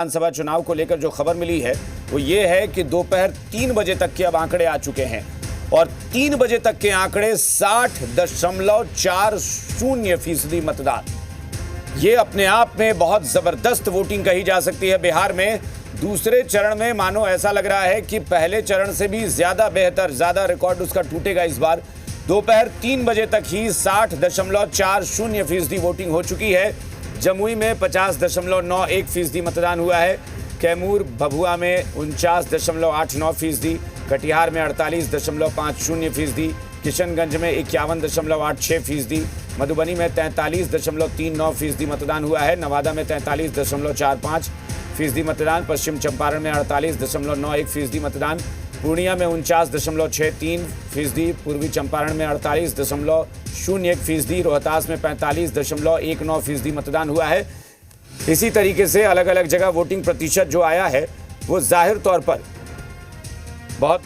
विधानसभा चुनाव को लेकर जो खबर मिली है वो ये है कि दोपहर 3 बजे तक के अब आंकड़े आ चुके हैं और 3 बजे तक के आंकड़े 60.40% मतदान। ये अपने आप में बहुत जबरदस्त वोटिंग कही जा सकती है। बिहार में दूसरे चरण में मानो ऐसा लग रहा है कि पहले चरण से भी ज्यादा बेहतर, ज्यादा रिकॉर्ड उसका टूटेगा इस बार। दोपहर 3 बजे तक ही 60.40% वोटिंग हो चुकी है। जमुई में 50.91% मतदान हुआ है, कैमूर भभुआ में 49.89%, कटिहार में 48.50%, किशनगंज में 51.86%, मधुबनी में 43.39% मतदान हुआ है, नवादा में 43.45% मतदान, पश्चिम चंपारण में 48.91% मतदान, पूर्णिया में 49.63%, पूर्वी चंपारण में 48.01%, रोहतास में 45.19% मतदान हुआ है। इसी तरीके से अलग अलग जगह वोटिंग प्रतिशत जो आया है वो जाहिर तौर पर बहुत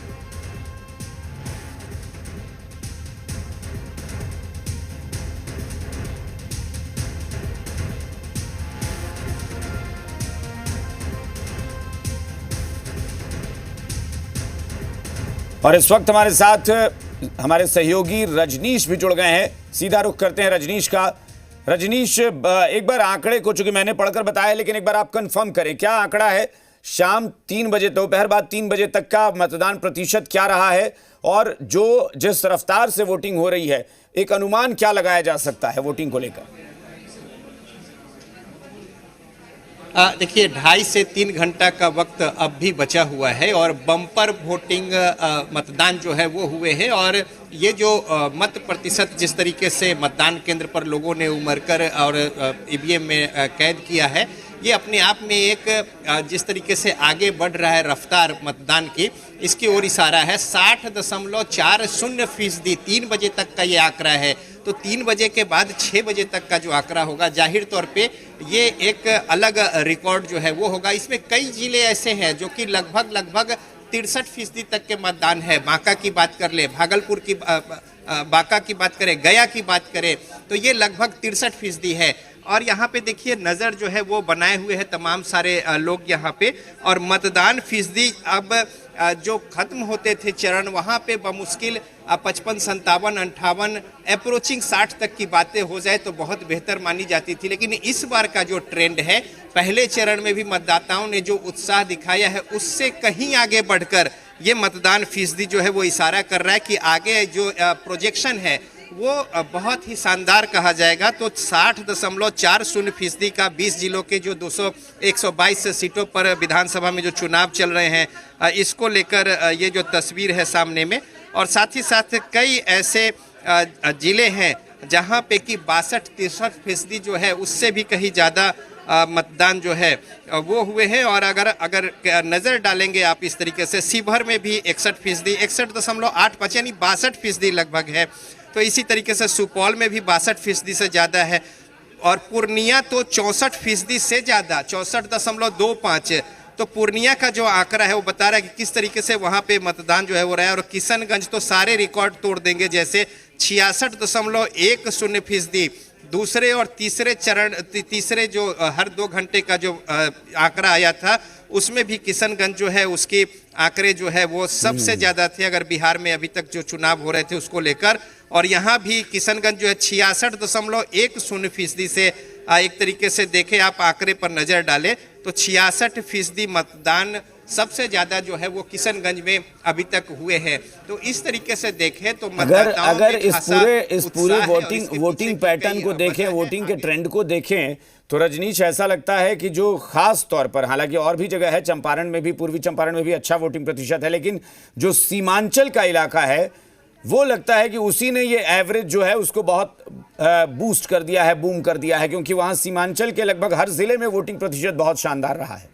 और इस वक्त हमारे साथ हमारे सहयोगी रजनीश भी जुड़ गए हैं। सीधा रुख करते हैं रजनीश का। रजनीश, एक बार आंकड़े को चूंकि मैंने पढ़कर बताया, लेकिन एक बार आप कंफर्म करें, क्या आंकड़ा है शाम 3 बजे, दोपहर बाद 3 बजे तक का मतदान प्रतिशत क्या रहा है और जो जिस रफ्तार से वोटिंग हो रही है, एक अनुमान क्या लगाया जा सकता है वोटिंग को लेकर? देखिए 2.5 से 3 घंटा का वक्त अब भी बचा हुआ है और बम्पर वोटिंग मतदान जो है वो हुए हैं और ये जो मत प्रतिशत जिस तरीके से मतदान केंद्र पर लोगों ने उमड़ कर और ईवीएम में कैद किया है, ये अपने आप में एक जिस तरीके से आगे बढ़ रहा है रफ्तार मतदान की, इसकी ओर इशारा है। 60.40% 3 बजे तक का ये आंकड़ा है। तो 3 बजे के बाद 6 बजे तक का जो आंकड़ा होगा, जाहिर तौर पे ये एक अलग रिकॉर्ड जो है वो होगा। इसमें कई जिले ऐसे हैं जो कि लगभग 63% तक के मतदान है। बांका की बात कर ले, भागलपुर की बांका की बात करें, गया की बात करें, तो ये लगभग 63% है। और यहाँ पे देखिए नज़र जो है वो बनाए हुए हैं तमाम सारे लोग यहाँ पे। और मतदान फीसदी अब जो खत्म होते थे चरण, वहाँ पे बमुश्किल 55, 57, 58, अप्रोचिंग 60 तक की बातें हो जाए तो बहुत बेहतर मानी जाती थी। लेकिन इस बार का जो ट्रेंड है, पहले चरण में भी मतदाताओं ने जो उत्साह दिखाया है उससे कहीं आगे बढ़कर ये मतदान फीसदी जो है वो इशारा कर रहा है कि आगे जो प्रोजेक्शन है वो बहुत ही शानदार कहा जाएगा। तो 60.40% का 20 जिलों के जो 122 सीटों पर विधानसभा में जो चुनाव चल रहे हैं, इसको लेकर ये जो तस्वीर है सामने में। और साथ ही साथ कई ऐसे जिले हैं जहां पे कि 62-63% जो है उससे भी कहीं ज़्यादा मतदान जो है वो हुए हैं। और अगर नज़र डालेंगे आप इस तरीके से, शिवहर में भी 61%, 61.85 यानी 62% लगभग है। तो इसी तरीके से सुपौल में भी 62% से ज़्यादा है और पूर्णिया तो 64% से ज़्यादा, 64.25। तो पूर्णिया का जो आंकड़ा है वो बता रहा है कि किस तरीके से वहाँ पे मतदान जो है वो रहा है। और किशनगंज तो सारे रिकॉर्ड तोड़ देंगे, जैसे 66.10% दूसरे और तीसरे जो हर 2 घंटे का जो आंकड़ा आया था, उसमें भी किशनगंज जो है उसके आंकड़े जो है वो सबसे ज़्यादा थे अगर बिहार में अभी तक जो चुनाव हो रहे थे उसको लेकर। और यहाँ भी किशनगंज जो है 66.10% से एक तरीके से देखें आप आंकड़े पर नज़र डालें तो 66% मतदान सबसे ज़्यादा जो है वो किशनगंज में अभी तक हुए हैं। तो इस तरीके से देखें तो अगर इस पूरे वोटिंग पैटर्न को देखें, वोटिंग के ट्रेंड को देखें, तो रजनीश ऐसा लगता है कि जो खास तौर पर, हालांकि और भी जगह है, चंपारण में भी, पूर्वी चंपारण में भी अच्छा वोटिंग प्रतिशत है, लेकिन जो सीमांचल का इलाका है वो लगता है कि उसी ने ये एवरेज जो है उसको बहुत बूस्ट कर दिया है, बूम कर दिया है, क्योंकि वहां सीमांचल के लगभग हर जिले में वोटिंग प्रतिशत बहुत शानदार रहा है।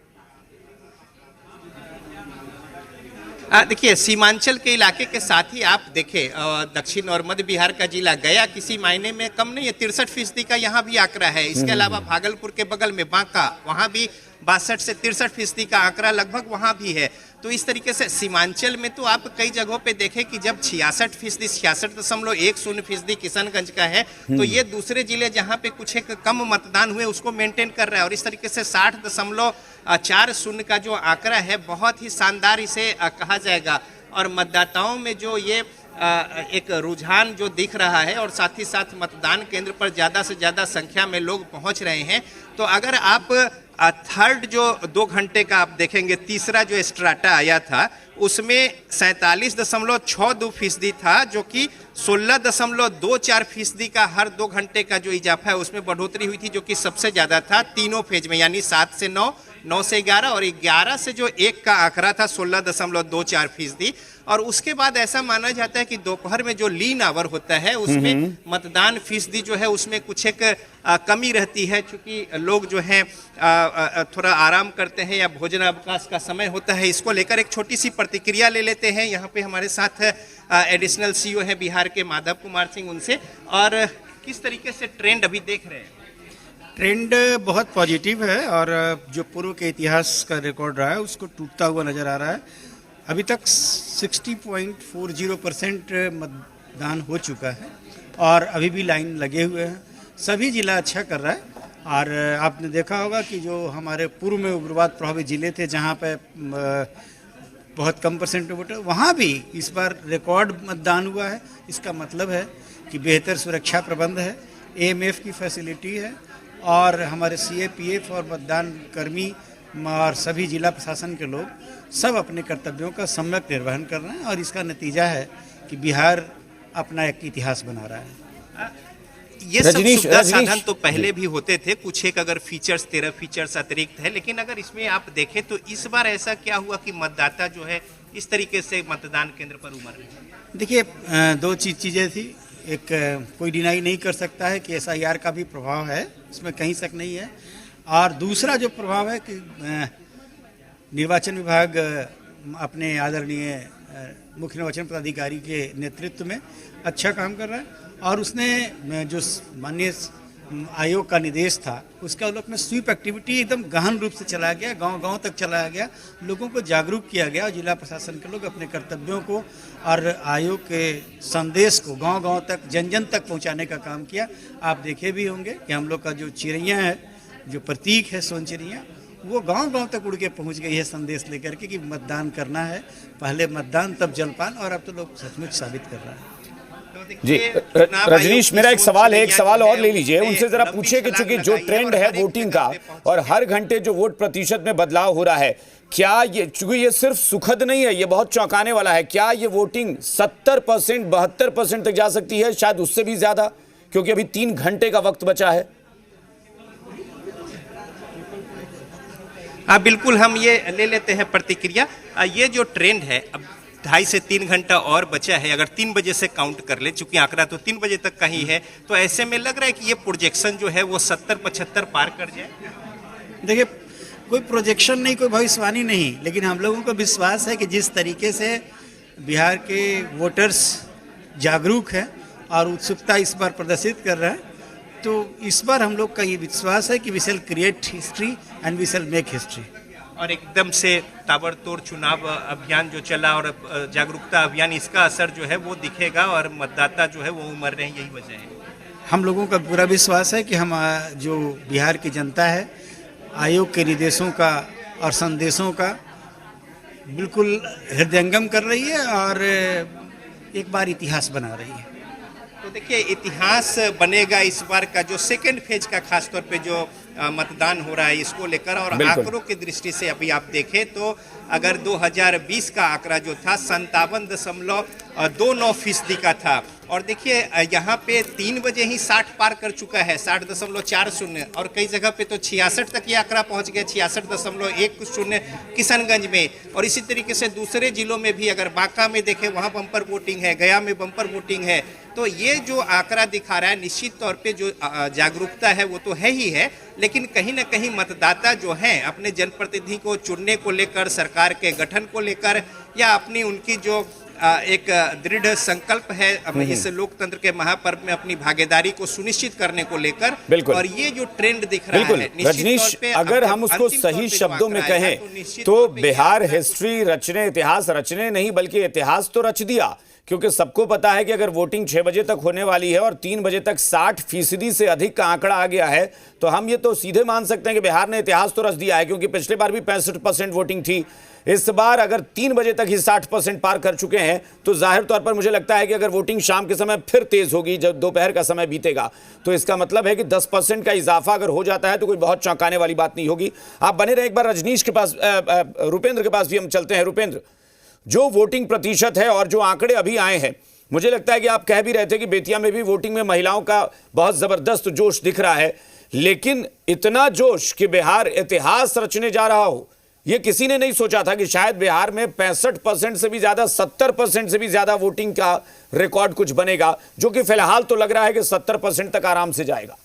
देखिए सीमांचल के इलाके के साथ ही आप देखें दक्षिण और मध्य बिहार का जिला गया किसी मायने में कम नहीं है, 63% का यहाँ भी आंकड़ा है। इसके अलावा भागलपुर के बगल में बांका, वहाँ भी 62 से 63% का आंकड़ा लगभग वहां भी है। तो इस तरीके से सीमांचल में तो आप कई जगहों पे देखें कि जब 66%, 66.10% किशनगंज का है, तो ये दूसरे जिले जहां पे कुछ एक कम मतदान हुए उसको मेंटेन कर रहा है। और इस तरीके से 60.40 का जो आंकड़ा है बहुत ही शानदार इसे कहा जाएगा। और मतदाताओं में जो ये एक रुझान जो दिख रहा है और साथ ही साथ मतदान केंद्र पर ज़्यादा से ज़्यादा संख्या में लोग पहुंच रहे हैं। तो अगर आप थर्ड जो 2 घंटे का आप देखेंगे, तीसरा जो स्ट्राटा आया था उसमें 47.62% था, जो कि 16.24% का हर 2 घंटे का जो इजाफा है उसमें बढ़ोतरी हुई थी, जो कि सबसे ज़्यादा था तीनों फेज में, यानी 7 से 9, 9 से 11 और 11 से जो 1 का आंकड़ा था 16.24%। और उसके बाद ऐसा माना जाता है कि दोपहर में जो लीन आवर होता है उसमें मतदान फीसदी जो है उसमें कुछ एक कमी रहती है, क्योंकि लोग जो हैं थोड़ा आराम करते हैं या भोजन अवकाश का समय होता है। इसको लेकर एक छोटी सी प्रतिक्रिया ले लेते हैं। यहाँ पे हमारे साथ एडिशनल सीईओ हैं बिहार के माधव कुमार सिंह, उनसे। और किस तरीके से ट्रेंड अभी देख रहे हैं? ट्रेंड बहुत पॉजिटिव है और जो पूर्व के इतिहास का रिकॉर्ड रहा है उसको टूटता हुआ नज़र आ रहा है। अभी तक 60.40% मतदान हो चुका है और अभी भी लाइन लगे हुए हैं। सभी जिला अच्छा कर रहा है। और आपने देखा होगा कि जो हमारे पूर्व में उग्रवाद प्रभावित जिले थे जहाँ पे बहुत कम परसेंट वोटर, वहाँ भी इस बार रिकॉर्ड मतदान हुआ है। इसका मतलब है कि बेहतर सुरक्षा प्रबंध है, एएमएफ की फैसिलिटी है और हमारे सीएपीएफ और मतदान कर्मी और सभी जिला प्रशासन के लोग सब अपने कर्तव्यों का सम्यक निर्वहन कर रहे हैं। और इसका नतीजा है कि बिहार अपना एक इतिहास बना रहा है। ये सब सुविधा साधन तो पहले भी होते थे, कुछ एक अगर फीचर्स 13 फीचर्स अतिरिक्त है, लेकिन अगर इसमें आप देखें तो इस बार ऐसा क्या हुआ कि मतदाता जो है इस तरीके से मतदान केंद्र पर उमड़ रहे हैं? देखिए, 2 चीज़ें थी। एक, कोई डिनाई नहीं कर सकता है कि एसआईआर का भी प्रभाव है, इसमें कहीं शक नहीं है। और दूसरा जो प्रभाव है कि निर्वाचन विभाग अपने आदरणीय मुख्य निर्वाचन पदाधिकारी के नेतृत्व में अच्छा काम कर रहा है और उसने जो माननीय आयोग का निर्देश था उसका उल्लेख में स्वीप एक्टिविटी एकदम गहन रूप से चलाया गया, गांव-गांव तक चलाया गया, लोगों को जागरूक किया गया और जिला प्रशासन के लोग अपने कर्तव्यों को और आयोग के संदेश को गांव-गांव तक, जन-जन तक पहुंचाने का काम किया। आप देखे भी होंगे कि हम लोग का जो चिड़ैया है, जो प्रतीक है सोन चिड़ैया, वो गांव-गांव तक उड़ के पहुंच गई है संदेश लेकर के कि मतदान करना है, पहले मतदान तब जलपान, और अब तो लोग सचमुच साबित कर रहे हैं। जी रजनीश, मेरा एक सवाल है, एक सवाल और ले लीजिए उनसे, जरा पूछिए कि चूंकि जो ट्रेंड है वोटिंग का और हर घंटे जो वोट प्रतिशत में बदलाव हो रहा है, क्या ये, चूंकि ये सिर्फ सुखद नहीं है, ये बहुत चौंकाने वाला है, क्या ये वोटिंग 70%, 72% तक जा सकती है, शायद उससे भी ज्यादा, क्योंकि अभी 3 घंटे का वक्त बचा है? हाँ बिल्कुल, हम ये ले लेते हैं प्रतिक्रिया। ये जो ट्रेंड है, अब 2.5 से 3 घंटा और बचा है, अगर 3 बजे से काउंट कर ले, चूंकि आंकड़ा तो 3 बजे तक का ही है, तो ऐसे में लग रहा है कि ये प्रोजेक्शन जो है वो 70-75 पार कर जाए। देखिए, कोई प्रोजेक्शन नहीं, कोई भविष्यवाणी नहीं, लेकिन हम लोगों को विश्वास है कि जिस तरीके से बिहार के वोटर्स जागरूक हैं और उत्सुकता इस बार प्रदर्शित कर रहे हैं, तो इस बार हम लोग का ये विश्वास है कि we shall create history and we shall make history. और एकदम से ताबड़तोड़ चुनाव अभियान जो चला और जागरूकता अभियान, इसका असर जो है वो दिखेगा और मतदाता जो है वो उमड़ रहे हैं, यही वजह है। हम लोगों का पूरा विश्वास है कि हम जो बिहार की जनता है आयोग के निर्देशों का और संदेशों का बिल्कुल हृदयंगम कर रही है और एक बार इतिहास बना रही है। तो देखिए, इतिहास बनेगा इस बार का जो सेकेंड फेज का, खासतौर पे जो मतदान हो रहा है इसको लेकर। और आंकड़ों की दृष्टि से अभी आप देखें तो अगर 2020 का आंकड़ा जो था 57.29% का था, और देखिए यहाँ पे 3 बजे ही 60 पार कर चुका है, 60.40, और कई जगह पे तो 66 तक ये आंकड़ा पहुँच गया, 66.10 किशनगंज में। और इसी तरीके से दूसरे जिलों में भी, अगर बांका में देखें वहाँ बम्पर वोटिंग है, गया में बम्पर वोटिंग है। तो ये जो आंकड़ा दिखा रहा है, निश्चित तौर पे जो जागरूकता है वो तो है ही है, लेकिन कहीं ना कहीं मतदाता जो हैं अपने जनप्रतिनिधि को चुनने को लेकर, सरकार के गठन को लेकर, या अपनी उनकी जो एक दृढ़ संकल्प है इस लोकतंत्र के महापर्व में अपनी भागीदारी को सुनिश्चित करने को लेकर। बिल्कुल। और ये जो ट्रेंड दिख रहा बिल्कुल है, निश्चित रजनीश, तौर पे अगर हम अब उसको अंतिम तौर सही पे जो शब्दों में आंकड़ा आएगा, कहें निश्चित तो तौर पे ये बिहार आंकड़ा हिस्ट्री रचने, इतिहास रचने नहीं बल्कि इतिहास तो रच दिया, क्योंकि सबको पता है कि अगर वोटिंग 6 बजे तक होने वाली है और 3 बजे तक 60% से अधिक का आंकड़ा आ गया है, तो हम ये तो सीधे मान सकते हैं कि बिहार ने इतिहास तो रच दिया है, क्योंकि पिछले बार भी 65% वोटिंग थी। इस बार अगर 3 बजे तक ही 60% पार कर चुके हैं, तो जाहिर तौर पर मुझे लगता है कि अगर वोटिंग शाम के समय फिर तेज होगी, जब दोपहर का समय बीतेगा, तो इसका मतलब है कि 10% का इजाफा अगर हो जाता है तो कोई बहुत चौंकाने वाली बात नहीं होगी। आप बने रहे, एक बार रजनीश के पास, रुपेंद्र के पास भी हम चलते हैं। रुपेंद्र, जो वोटिंग प्रतिशत है और जो आंकड़े अभी आए हैं, मुझे लगता है कि आप कह भी रहे थे कि बेतिया में भी वोटिंग में महिलाओं का बहुत जबरदस्त जोश दिख रहा है, लेकिन इतना जोश कि बिहार इतिहास रचने जा रहा हो, यह किसी ने नहीं सोचा था कि शायद बिहार में 65% से भी ज्यादा, 70% से भी ज्यादा वोटिंग का रिकॉर्ड कुछ बनेगा, जो कि फिलहाल तो लग रहा है कि 70% तक आराम से जाएगा।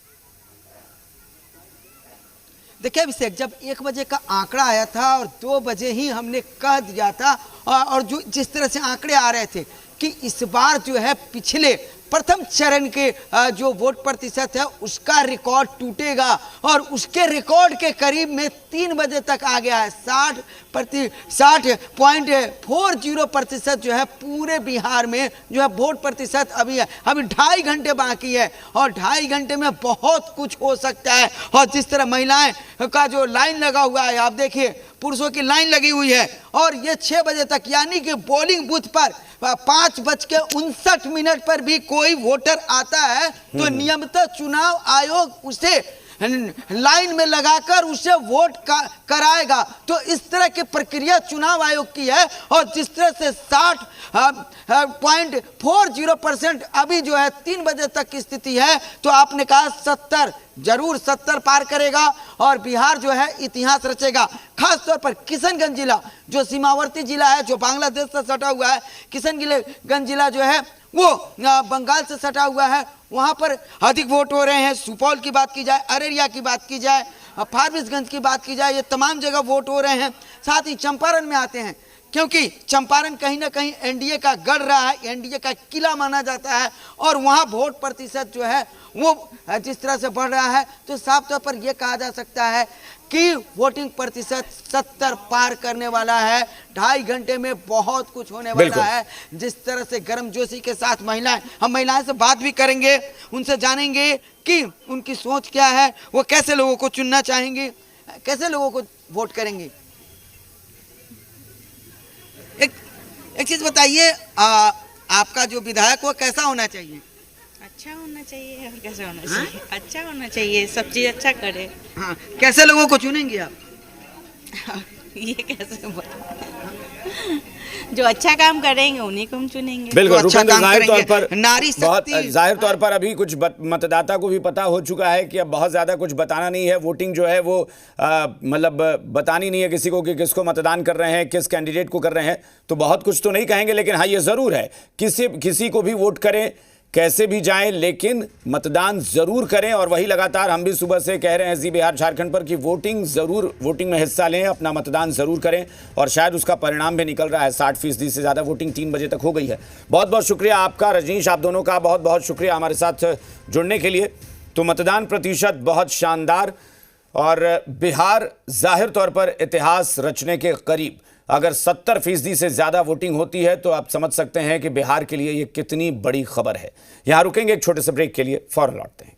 देखिए अभिषेक, जब 1 बजे का आंकड़ा आया था और 2 बजे ही हमने कह दिया था, और जो जिस तरह से आंकड़े आ रहे थे कि इस बार जो है पिछले प्रथम चरण के जो वोट प्रतिशत है उसका रिकॉर्ड टूटेगा, और उसके रिकॉर्ड के करीब में 3 बजे तक आ गया है। 60.40% जो है पूरे बिहार में जो है वोट प्रतिशत अभी है। अभी 2.5 घंटे बाकी है और 2.5 घंटे में बहुत कुछ हो सकता है। और जिस तरह महिलाएं का जो लाइन लगा हुआ है, आप देखिए पुरुषों की लाइन लगी हुई है, और ये 6 बजे तक, यानी कि पोलिंग बूथ पर 5:59 पर भी कोई वोटर आता है तो नियमित चुनाव आयोग उसे लाइन में लगाकर उसे वोट कराएगा। तो इस तरह की प्रक्रिया चुनाव आयोग की है। और जिस तरह से 60.40% अभी जो है 3 बजे तक की स्थिति है, तो आपने कहा 70, जरूर 70 पार करेगा और बिहार जो है इतिहास रचेगा। खासतौर पर किशनगंज जिला जो सीमावर्ती जिला है, जो बांग्लादेश से सटा हुआ है, किशनगंज जिला जो है वो बंगाल से सटा हुआ है, वहां पर अधिक वोट हो रहे हैं। सुपौल की बात की जाए, अररिया की बात की जाए, फारबिसगंज की बात की जाए, ये तमाम जगह वोट हो रहे हैं। साथ ही चंपारण में आते हैं, क्योंकि चंपारण कहीं ना कहीं एनडीए का गढ़ रहा है, एनडीए का किला माना जाता है, और वहां वोट प्रतिशत जो है वो जिस तरह से बढ़ रहा है, तो साफ तौर पर यह कहा जा सकता है कि वोटिंग प्रतिशत 70 पार करने वाला है। 2.5 घंटे में बहुत कुछ होने वाला है। जिस तरह से गर्मजोशी के साथ महिलाएं, हम महिलाएं से बात भी करेंगे, उनसे जानेंगे कि उनकी सोच क्या है, वो कैसे लोगों को चुनना चाहेंगे, कैसे लोगों को वोट करेंगे। एक चीज बताइए, आपका जो विधायक वो कैसा होना चाहिए? अच्छा होना चाहिए, और कैसा होना चाहिए? अच्छा होना चाहिए, सब चीज अच्छा करे। हाँ, कैसे लोगों को चुनेंगे आप? ये कैसे जो अच्छा काम करेंगे उन्हीं को हम चुनेंगे। बिल्कुल, अच्छा रुपेंद्र, काम जाहिर तौर करेंगे। पर नारी बहुत शक्ति। जाहिर तौर पर अभी कुछ मतदाता को भी पता हो चुका है कि अब बहुत ज़्यादा कुछ बताना नहीं है। वोटिंग जो है वो मतलब बतानी नहीं है किसी को कि किसको मतदान कर रहे हैं, किस कैंडिडेट को कर रहे हैं, तो बहुत कुछ तो नहीं कहेंगे। लेकिन हाँ, ये ज़रूर है किसी को भी वोट करें, कैसे भी जाएं, लेकिन मतदान जरूर करें। और वही लगातार हम भी सुबह से कह रहे हैं जी बिहार झारखंड पर कि वोटिंग में हिस्सा लें, अपना मतदान जरूर करें, और शायद उसका परिणाम भी निकल रहा है। 60% से ज़्यादा वोटिंग 3 बजे तक हो गई है। बहुत बहुत शुक्रिया आपका रजनीश, आप दोनों का बहुत बहुत शुक्रिया हमारे साथ जुड़ने के लिए। तो मतदान प्रतिशत बहुत शानदार, और बिहार जाहिर तौर पर इतिहास रचने के करीब। अगर 70% से ज़्यादा वोटिंग होती है तो आप समझ सकते हैं कि बिहार के लिए ये कितनी बड़ी खबर है। यहाँ रुकेंगे एक छोटे से ब्रेक के लिए, फौरन लौटते हैं।